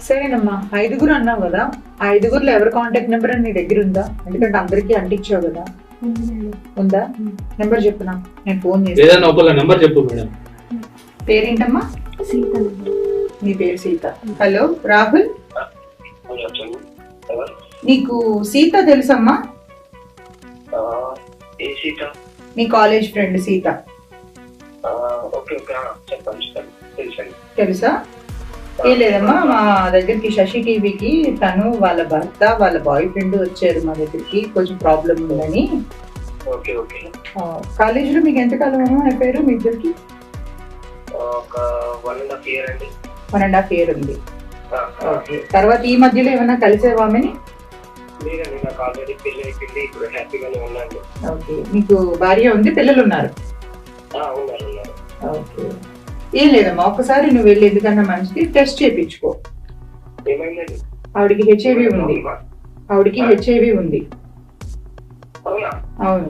సరేనమ్మా, 5 అన్నావు కదా, ఆ 5లో ఎవరి కాంటాక్ట్ నెంబర్ నీ దగ్గర ఉందా? ఎందుకంటే అందరికీ అంటించావు కదా. ఉందా? నెంబర్ చెప్పునా, నేను ఫోన్ ఏదైనా ఒక నెంబర్ చెప్పు మేడం. పేరేంటమ్మా? సీత. నీ పేరు సీత. హలో రాహుల్, నీకు సీత తెలుసమ్మా? నీ కాలేజ్ ఫ్రెండ్ సీత తెలుసా? ఏ లేదమ్మా, మా దగ్గరికి శశి టీవీకి తను వాళ్ళ భర్త వాళ్ళ బాయ్ ఫ్రెండ్ వచ్చారు మా దగ్గరికి, కొంచెం ప్రాబ్లం ఉందని. కాలేజీలో మీకు ఎంతకాలం అమ్మా అయిపోయారు మీ ఇద్దరికి? 1.5 year ఉంది. ఓకే, తర్వాత ఈ మధ్యలో ఏమైనా కలిసేవామని? ఓకే, మీకు భార్య ఉంది, పిల్లలు ఉన్నారు? ఓకే, ఏం లేదమ్మా, ఒక్కసారి నువ్వు వెళ్ళి ఎందుకన్నా మంచిది టెస్ట్ చేయించుకో. ఆవిడికి హెచ్ఐవి ఉంది. అవును.